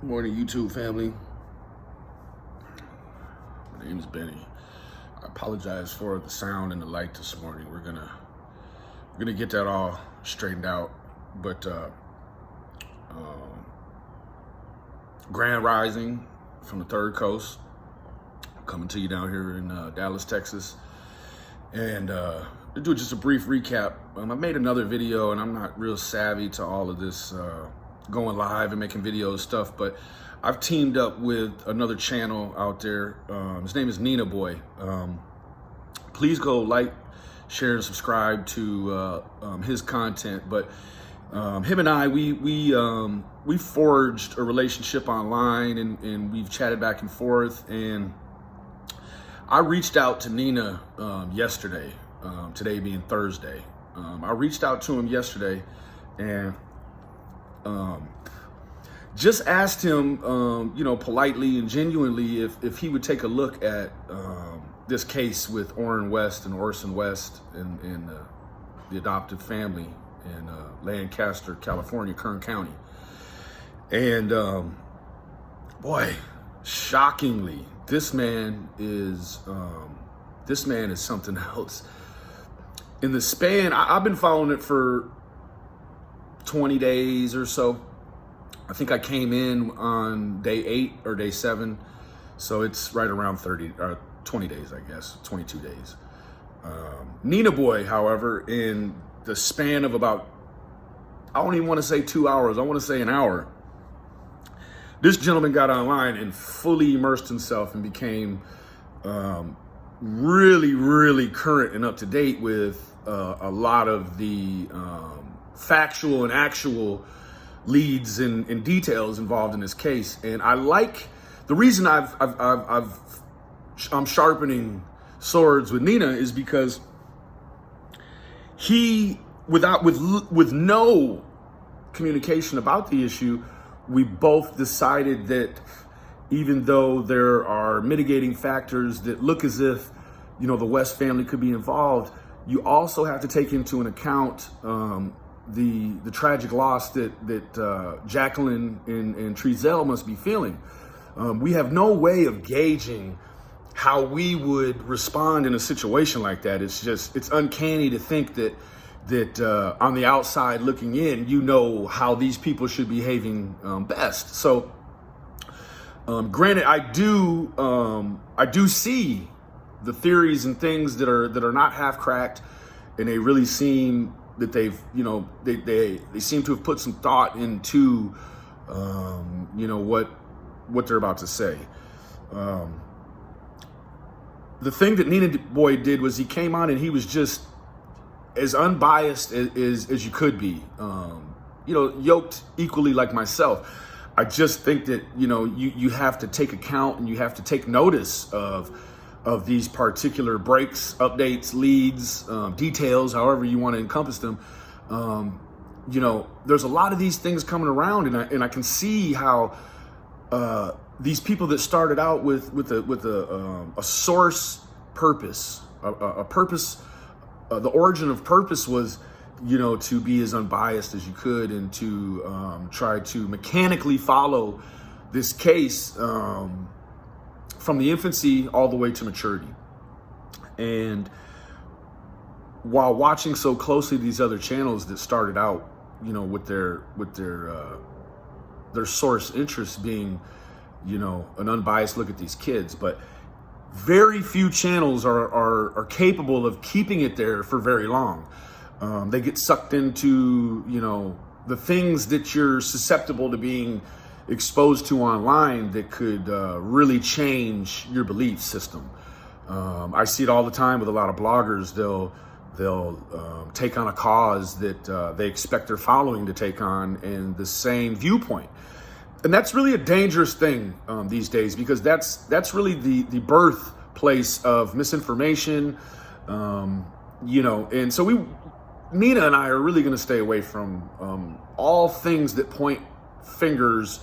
Good morning, YouTube family. My name is Benny. I apologize for the sound and the light this morning. We're gonna get that all straightened out. But Grand Rising from the Third Coast, coming to you down here in Dallas, Texas. And to do just a brief recap, I made another video, and I'm not real savvy to all of this going live and making videos stuff, but I've teamed up with another channel out there. His name is Nina Boy. Please go like, share, and subscribe to his content. But him and I, we forged a relationship online, and we've chatted back and forth. And I reached out to Nina yesterday, today being Thursday. I reached out to him yesterday and just asked him, politely and genuinely if he would take a look at this case with Orrin West and Orson West and the adoptive family in Lancaster, California, Kern County. And boy, shockingly, this man is something else. In the span, I've been following it for 20 days or so. I think I came in on day 8 or day 7. So it's right around 20 days, I guess, 22 days. Nina Boy, however, in the span of about, I don't even want to say 2 hours, I want to say an hour, this gentleman got online and fully immersed himself and became really, really current and up to date with a lot of the factual and actual leads and details involved in this case. And I like the reason I'm sharpening swords with Nina is because he, with no communication about the issue, we both decided that even though there are mitigating factors that look as if, the West family could be involved, you also have to take into an account the tragic loss that Jacqueline and Treezell must be feeling. We have no way of gauging how we would respond in a situation like that. It's uncanny to think that on the outside looking in, how these people should be behaving best. So, granted, I do see the theories and things that are not half cracked, and they really seem that they've, they seem to have put some thought into, what they're about to say. The thing that Nina Boy did was he came on and he was just as unbiased as you could be, yoked equally like myself. I just think that, you have to take account and you have to take notice of these particular breaks, updates, leads, details, however you want to encompass them. There's a lot of these things coming around, and I can see how these people that started out with a source purpose, a purpose, the origin of purpose was, to be as unbiased as you could and to try to mechanically follow this case from the infancy all the way to maturity. And while watching so closely these other channels that started out, with their source interest being, an unbiased look at these kids, but very few channels are capable of keeping it there for very long. They get sucked into, the things that you're susceptible to being exposed to online that could really change your belief system. I see it all the time with a lot of bloggers. They'll take on a cause that they expect their following to take on in the same viewpoint. And that's really a dangerous thing these days, because that's really the birthplace of misinformation. And so Nina and I are really going to stay away from all things that point fingers,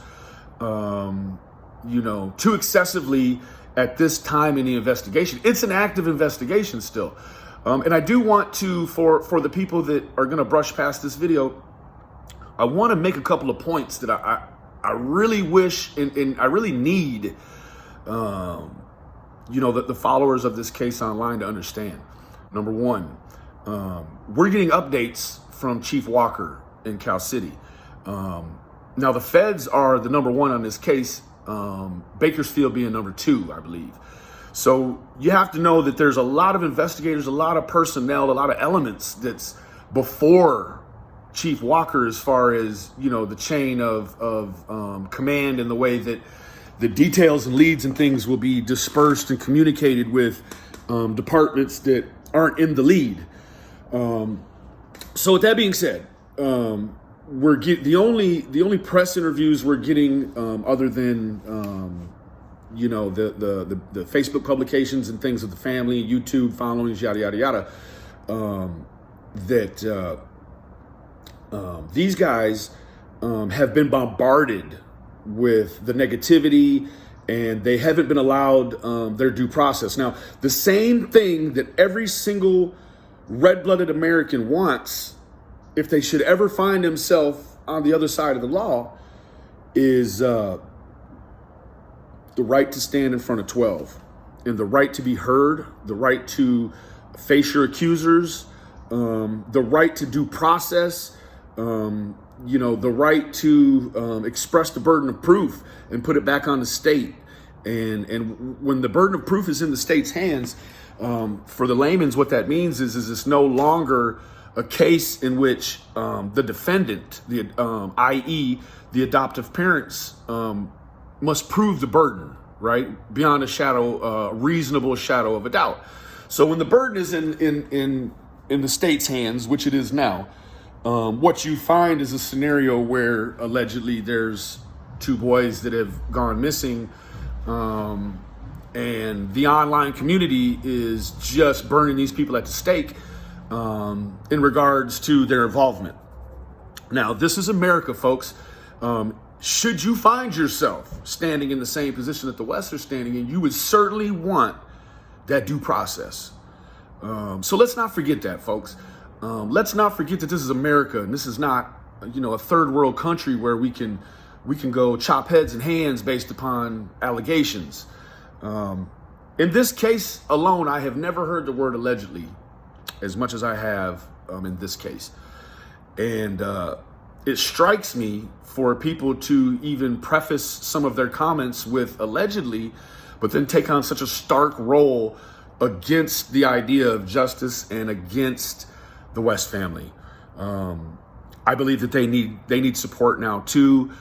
too excessively at this time in the investigation. It's an active investigation still. And I do want to, for the people that are going to brush past this video, I want to make a couple of points that I really wish and I really need, the followers of this case online to understand. Number one, we're getting updates from Chief Walker in Cal City. Now, the feds are the number one on this case, Bakersfield being number two, I believe. So you have to know that there's a lot of investigators, a lot of personnel, a lot of elements that's before Chief Walker as far as, the chain of command and the way that the details and leads and things will be dispersed and communicated with departments that aren't in the lead. So with that being said, the only press interviews we're getting, other than the Facebook publications and things of the family, YouTube followings, yada yada yada, these guys have been bombarded with the negativity, and they haven't been allowed their due process. Now, the same thing that every single red-blooded American wants, if they should ever find themselves on the other side of the law, is the right to stand in front of 12, and the right to be heard, the right to face your accusers, the right to due process, the right to express the burden of proof and put it back on the state. And when the burden of proof is in the state's hands, for the layman's, what that means is it's no longer a case in which the defendant, i.e. the adoptive parents, must prove the burden, right? Beyond a reasonable shadow of a doubt. So when the burden is in the state's hands, which it is now, what you find is a scenario where allegedly there's two boys that have gone missing, and the online community is just burning these people at the stake in regards to their involvement. Now, this is America, folks. Should you find yourself standing in the same position that the West are standing in, you would certainly want that due process. So let's not forget that, folks. Let's not forget that this is America, and this is not, a third world country where we can go chop heads and hands based upon allegations. In this case alone, I have never heard the word allegedly as much as I have in this case. And it strikes me for people to even preface some of their comments with allegedly, but then take on such a stark role against the idea of justice and against the West family. I believe that they need support now too.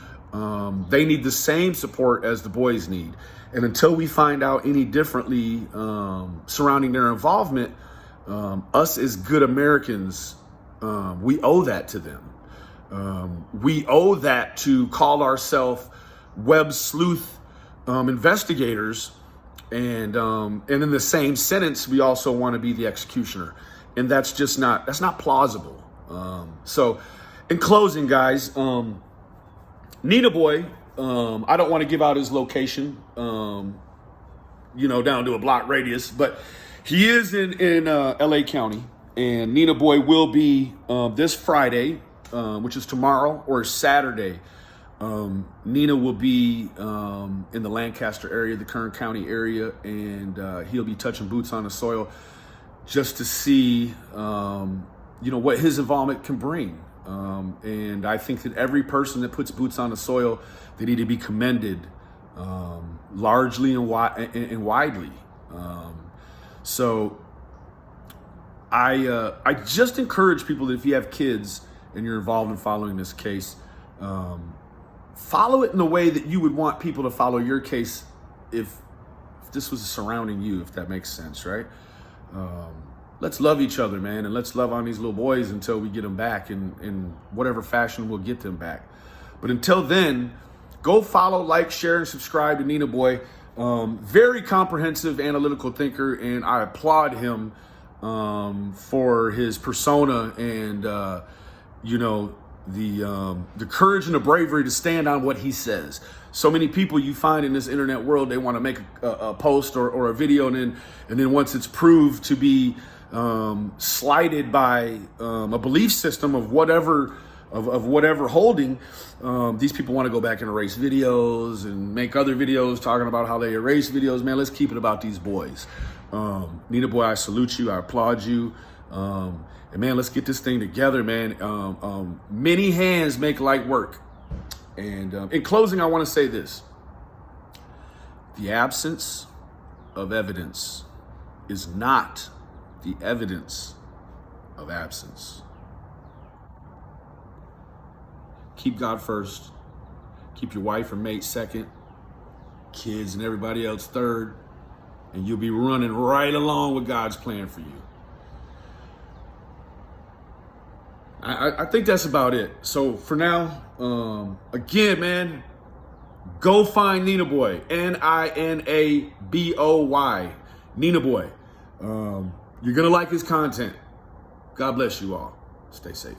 They need the same support as the boys need. And until we find out any differently surrounding their involvement, us as good Americans, we owe that to them. We owe that to call ourselves web sleuth investigators, and in the same sentence, we also want to be the executioner, and that's not plausible. So, in closing, guys, Nina Boy, I don't want to give out his location, down to a block radius, but he is in LA County, and Nina Boy will be this Friday, which is tomorrow, or Saturday. Nina will be in the Lancaster area, the Kern County area, and he'll be touching boots on the soil just to see, what his involvement can bring. And I think that every person that puts boots on the soil, they need to be commended largely and widely. So I just encourage people that if you have kids and you're involved in following this case, follow it in the way that you would want people to follow your case if this was surrounding you, if that makes sense, right? Let's love each other, man, and let's love on these little boys until we get them back in whatever fashion we'll get them back. But until then, go follow, like, share, and subscribe to Nina Boy. Very comprehensive, analytical thinker, and I applaud him for his persona and the courage and the bravery to stand on what he says. So many people you find in this internet world, they want to make a post or a video, and then once it's proved to be slighted by a belief system of whatever of whatever holding. These people want to go back and erase videos and make other videos talking about how they erase videos. Man, let's keep it about these boys. Nina Boy, I salute you. I applaud you. And man, let's get this thing together, man. Many hands make light work. And in closing, I want to say this. The absence of evidence is not the evidence of absence. Keep God first. Keep your wife or mate second. Kids and everybody else third. And you'll be running right along with God's plan for you. I think that's about it. So for now, again, man, go find Nina Boy. Ninaboy. Nina Boy. You're going to like his content. God bless you all. Stay safe.